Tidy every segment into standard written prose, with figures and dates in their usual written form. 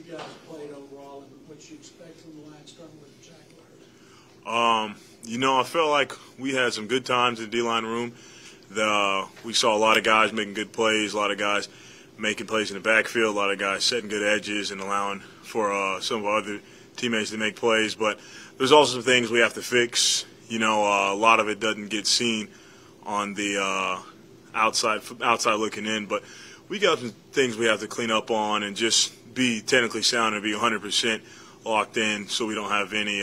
you guys played overall and what you expect from the line starting with Jack I felt like we had some good times in the D-line room. We saw a lot of guys making good plays, a lot of guys making plays in the backfield, a lot of guys setting good edges and allowing for some of our other teammates to make plays. But there's also some things we have to fix. A lot of it doesn't get seen on the outside looking in, but we got some things we have to clean up on and just be technically sound and be 100% locked in so we don't have any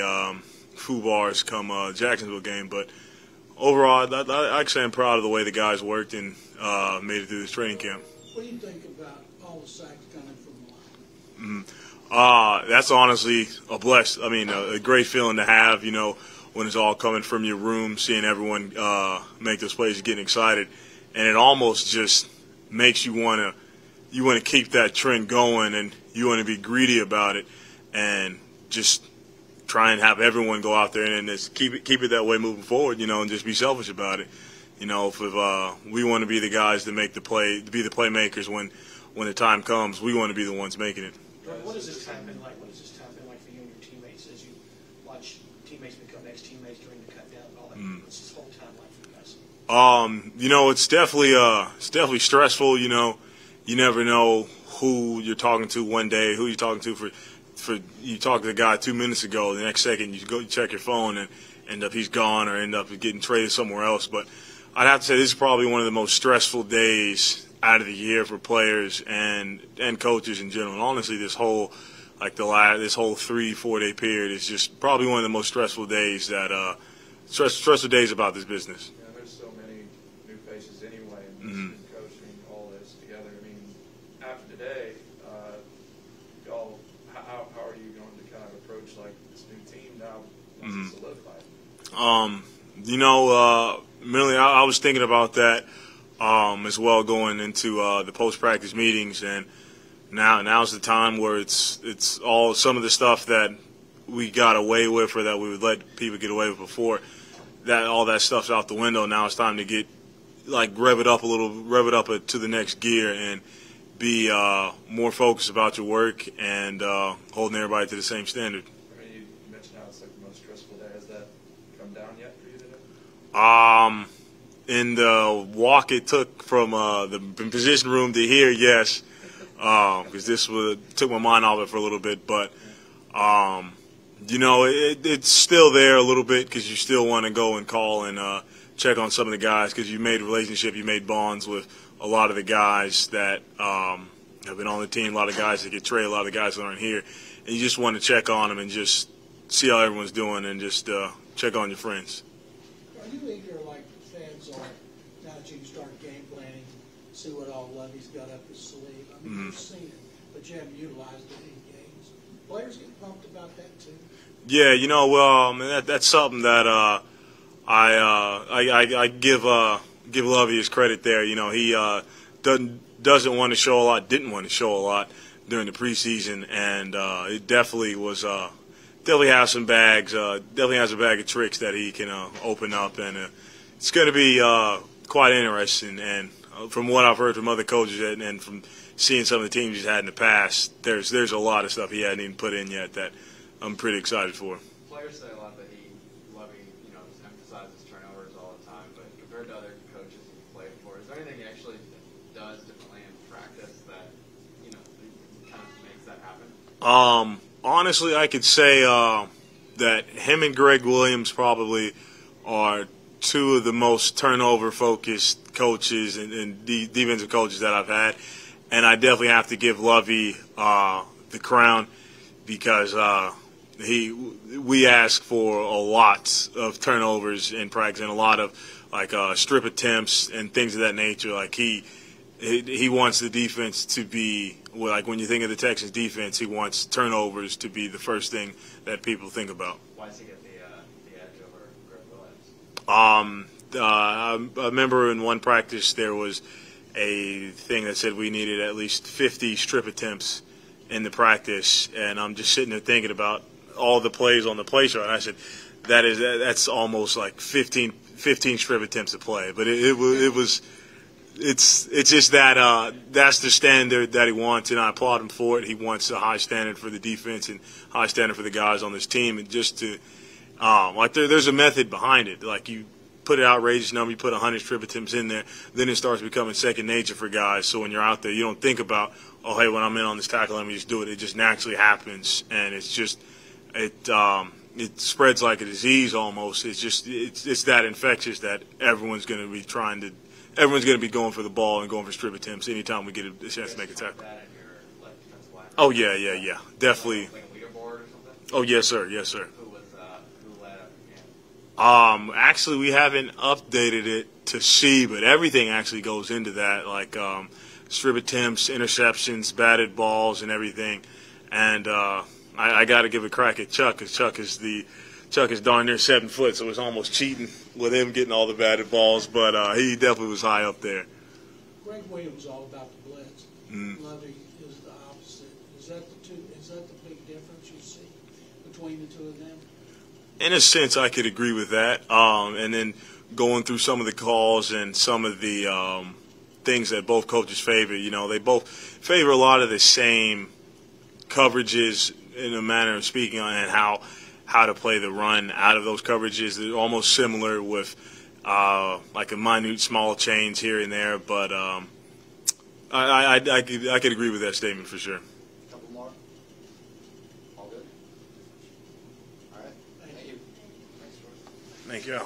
foo bars come Jacksonville game. But overall, I actually am proud of the way the guys worked and made it through this training camp. What do you think about all the sacks coming from the line? That's honestly a great feeling to have, when it's all coming from your room, seeing everyone make those plays, getting excited. And it almost just makes you want to keep that trend going, and you want to be greedy about it and just try and have everyone go out there and just keep it that way moving forward, and just be selfish about it. If we want to be the guys that make the play, to be the playmakers when the time comes, we want to be the ones making it. What has this time been like? What has this time been like for you and your teammates as you watch teammates become ex-teammates during the cut down and all that? What's this whole time like for you guys? It's definitely stressful. You never know who you're talking to one day, who you're talking to for you talked to the guy 2 minutes ago, the next second you check your phone and end up he's gone or end up getting traded somewhere else. But I'd have to say this is probably one of the most stressful days out of the year for players and coaches in general. And honestly, this whole 3-4 day period is just probably one of the most stressful days stressful days about this business. Yeah, there's so many new faces anyway, and coaching all this together. I mean, after today, y'all, how are you going to kind of approach this new team now once it's solidified? Mainly I was thinking about that as well going into the post-practice meetings, and now's the time where it's all some of the stuff that we got away with or that we would let people get away with before. All that stuff's out the window. Now it's time to get rev it up to the next gear and be more focused about your work and holding everybody to the same standard. I mean, you mentioned how it's the most stressful day. Has that come down yet for you today? In the walk it took from the position room to here, yes, because this took my mind off it for a little bit. But it's still there a little bit because you still want to go and call and check on some of the guys because you made a relationship, you made bonds with a lot of the guys that have been on the team, a lot of guys that get traded, a lot of the guys that aren't here, and you just want to check on them and just see how everyone's doing and just check on your friends. Are you eager like fans are now that you can start game planning, see what all Lovey's got up his sleeve? I mean, you've seen it, but you haven't utilized it in games. Players get pumped about that too. Yeah, that's something that I give Lovey his credit there. He didn't want to show a lot during the preseason, and it definitely was definitely has some bags, definitely has a bag of tricks that he can open up, and it's going to be quite interesting. And from what I've heard from other coaches and from seeing some of the teams he's had in the past, there's a lot of stuff he hadn't even put in yet that I'm pretty excited for. Players say a lot that Lovey, emphasizes turnovers all the time, but compared to other coaches he's played for, is there anything he actually does differently in practice that, kind of makes that happen? Honestly, I could say that him and Greg Williams probably are two of the most turnover-focused coaches and defensive coaches that I've had, and I definitely have to give Lovey the crown because we ask for a lot of turnovers in practice and a lot of strip attempts and things of that nature. He wants the defense to be when you think of the Texans defense, he wants turnovers to be the first thing that people think about. Why does he get the edge over Greg Williams? I remember in one practice there was a thing that said we needed at least 50 strip attempts in the practice, and I'm just sitting there thinking about all the plays on the play chart. And I said, that's almost like 15 strip attempts to play. But it was it's just that that's the standard that he wants, and I applaud him for it. He wants a high standard for the defense and high standard for the guys on this team, and just to like there's a method behind it. Like you put an outrageous number, you put 100 strip attempts in there, then it starts becoming second nature for guys. So when you're out there, you don't think about, oh hey, when I'm in on this tackle, let me just do it. It just naturally happens, and it's just it spreads like a disease almost. It's that infectious that everyone's going to be going for the ball and going for strip attempts anytime we get a chance to make a tackle. Oh yeah, definitely. Like a leaderboard or something? Oh yes sir. Who led up again? Actually we haven't updated it to see, but everything actually goes into that, like strip attempts, interceptions, batted balls, and everything. And I got to give a crack at Chuck, because Chuck is darn near 7 foot, so it's almost cheating with him getting all the batted balls. But he definitely was high up there. Greg Williams is all about the blitz. Lovey is the opposite. Is that the big difference you see between the two of them? In a sense, I could agree with that. And then going through some of the calls and some of the things that both coaches favor, they both favor a lot of the same coverages in a manner of speaking, and how to play the run out of those coverages. They're almost similar with like a minute small change here and there, but I could agree with that statement for sure. Couple more? All good? All right. Thank you. Thanks, George. Thank you.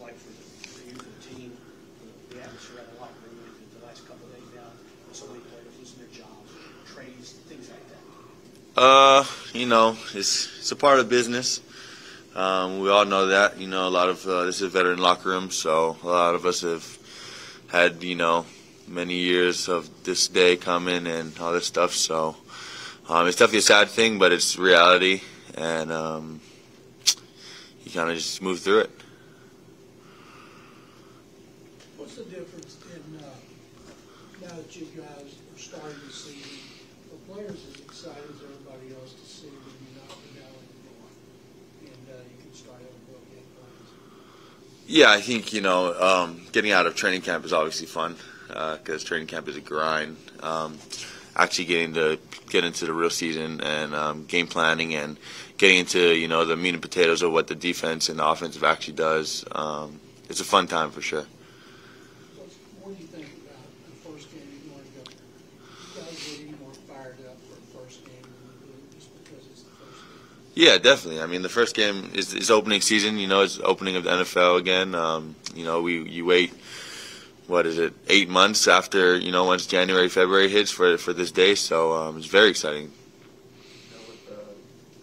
like for you, for the team, for the atmosphere in the locker room the last couple of days now? So many players losing their jobs, trades, things like that. It's a part of business. We all know that. A lot of this is a veteran locker room, so a lot of us have had, many years of this day coming and all this stuff. So it's definitely a sad thing, but it's reality, and you kind of just move through it. What's the difference in now that you guys are starting the season? The players as excited as everybody else to see when you're not down anymore, and you can start having real game plans. Yeah, I think getting out of training camp is obviously fun because training camp is a grind. Actually getting to get into the real season and game planning and getting into the meat and potatoes of what the defense and the offensive actually does. It's a fun time for sure. What do you think about the first game you're going to go? You guys are even more fired up for the first game than you do just because it's the first game. Yeah, definitely. I mean, the first game is opening season. It's opening of the NFL again. You wait. What is it? 8 months after once January, February hits for this day. So it's very exciting. With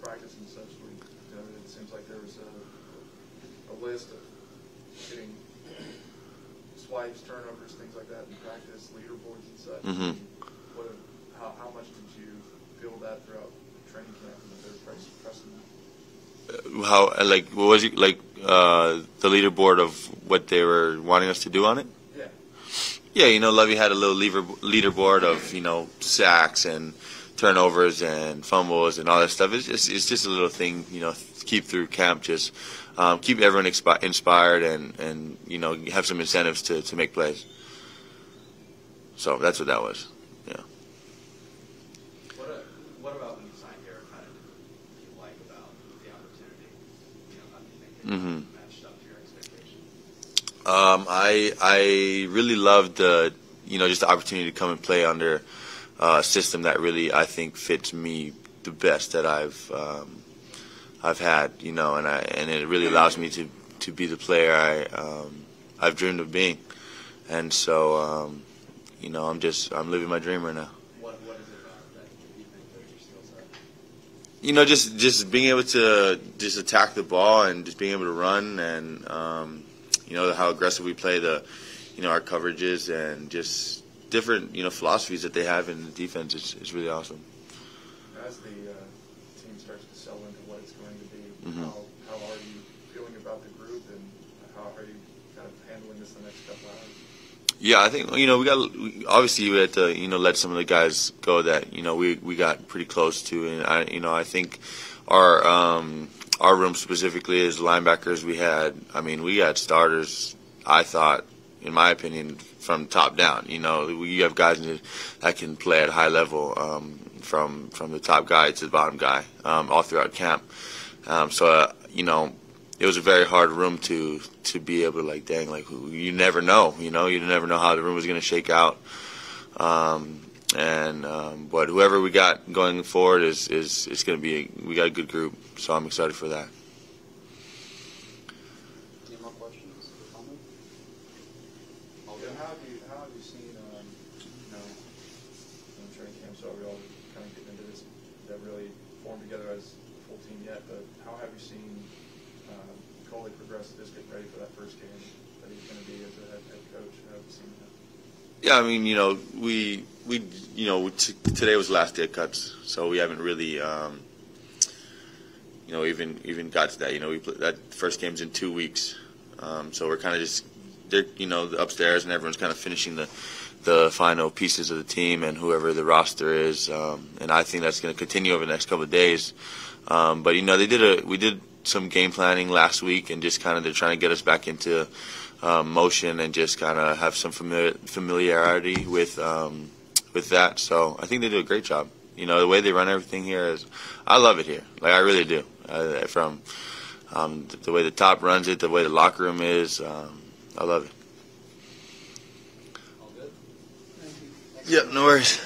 practice and such, it seems like there was a list of getting swipes, turnovers, things like that in practice, leaderboards and such. Mm-hmm. How much did you feel that throughout training camp and the third pressing? What was it like? The leaderboard of what they were wanting us to do on it. Yeah, Lovey had a little leaderboard of sacks and turnovers and fumbles and all that stuff. It's just a little thing to keep through camp, just keep everyone inspired and have some incentives to make plays. So that's what that was. Yeah. What about when you signed here? Kind of did you like about the opportunity? How do you think it Mm-hmm. matched up to your expectations? I really loved just the opportunity to come and play under a system that really I think fits me the best that I've had, and it really allows me to be the player I've dreamed of being, and so I'm living my dream right now. What is it about that you think that your skills are? Just being able to just attack the ball and just being able to run and how aggressive we play our coverages and just different philosophies that they have in the defense is really awesome. As the team starts to settle into what it's going to be, Mm-hmm. how are you feeling about the group and how are you kind of handling this the next couple hours? Yeah, I think we had to let some of the guys go that we got pretty close to, and I think our room specifically as linebackers we had starters. I thought, in my opinion, from top down. You have guys that can play at a high level, from the top guy to the bottom guy, all throughout camp. It was a very hard room to be able to you never know, you never know how the room was going to shake out. But whoever we got going forward is going to be we got a good group, so I'm excited for that. Any more questions or comments? How have you seen training camp? So we all kind of getting into this that really formed together as a full team yet, but how have you seen Coley progress this, get ready for that first game that he's going to be as a head coach? How have you seen that? Yeah, today was the last day of cuts, so we haven't really, even got to that. We played, that first game's in 2 weeks, so we're kind of just, upstairs, and everyone's kind of finishing the final pieces of the team and whoever the roster is, and I think that's going to continue over the next couple of days. But we did some game planning last week, and just kind of they're trying to get us back into motion and just kind of have some familiarity with that. So I think they do a great job. The way they run everything here I love it here. I really do. From the way the top runs it, the way the locker room is, I love it. All good? Thank you. Yeah, no worries.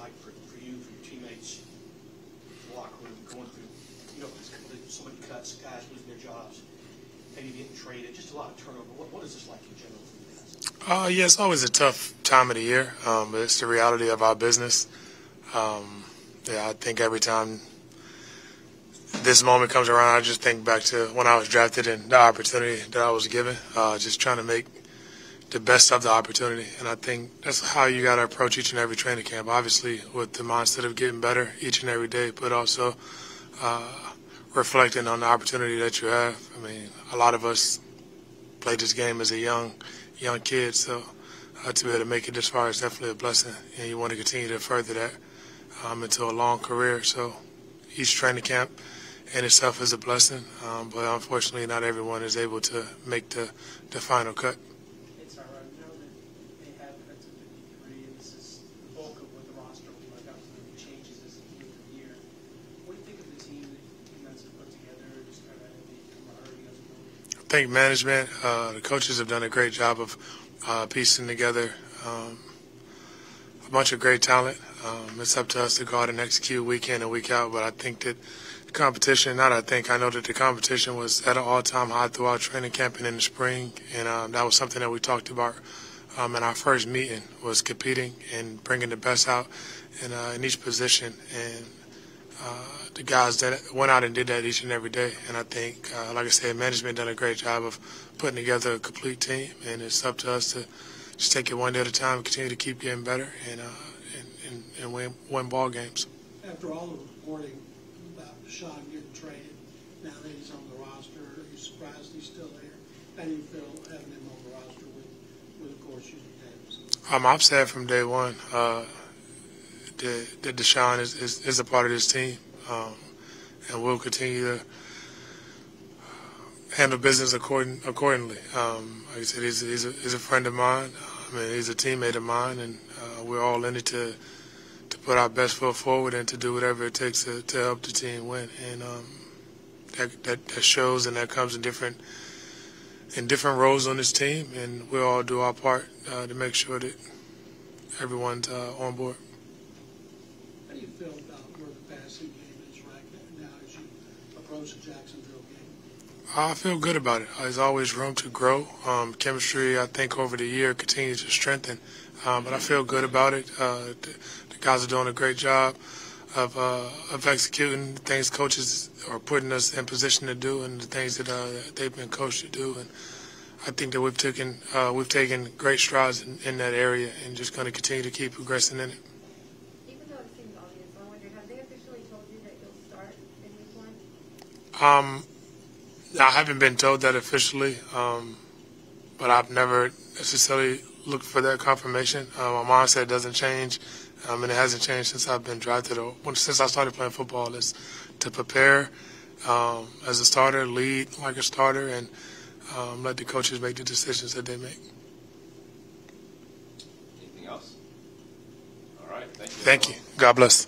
like for you, for your teammates, the locker room, going through, so many cuts, guys losing their jobs, maybe getting traded, just a lot of turnover. What is this like in general for you guys? Yeah, it's always a tough time of the year, but it's the reality of our business. Yeah, I think every time this moment comes around, I just think back to when I was drafted and the opportunity that I was given, just trying to make the best of the opportunity. And I think that's how you got to approach each and every training camp, obviously with the mindset of getting better each and every day, but also reflecting on the opportunity that you have. I mean, a lot of us played this game as a young kid, so to be able to make it this far is definitely a blessing, and you want to continue to further that into a long career. So each training camp in itself is a blessing, but unfortunately not everyone is able to make the final cut. It's all right. Now that they have cut to 53, and this is the bulk of what the roster will be like, obviously it changes as the year. What do you think of the team that you guys have put together, just kind of the camaraderie as well? I think management, the coaches have done a great job of piecing together a bunch of great talent. It's up to us to go out and execute week in and week out, but I think that the competition, I know that the competition was at an all-time high throughout training camp and in the spring, and that was something that we talked about in our first meeting, was competing and bringing the best out in each position, and the guys that went out and did that each and every day. And I think, like I said, management done a great job of putting together a complete team, and it's up to us to just take it one day at a time and continue to keep getting better and win ball games. After all the reporting about Sean getting traded, now that he's on the roster, are you surprised he's still there? How do you feel having him on the roster with of course, you and Davis? I've said from day one that Deshaun is a part of this team, and we'll continue to handle business accordingly. Like I said, he's a friend of mine. I mean, he's a teammate of mine, and we're all in it to put our best foot forward and to do whatever it takes to help the team win. And that shows, and that comes in different roles on this team, and we'll all do our part to make sure that everyone's on board. How do you feel about where the passing game is right now as you approach the Jacksonville game? I feel good about it. There's always room to grow. Chemistry, I think, over the year continues to strengthen. But I feel good about it. The guys are doing a great job of executing the things coaches are putting us in position to do, and the things that they've been coached to do. And I think that we've taken great strides in that area, and just going to continue to keep progressing in it. Even though it seems obvious, I wonder, have they officially told you that you'll start in week 1? I haven't been told that officially, but I've never necessarily looked for that confirmation. My mindset doesn't change, and it hasn't changed since I've been drafted, or since I started playing football, is to prepare as a starter, lead like a starter, and let the coaches make the decisions that they make. Anything else? All right. Thank you. Thank you. God bless.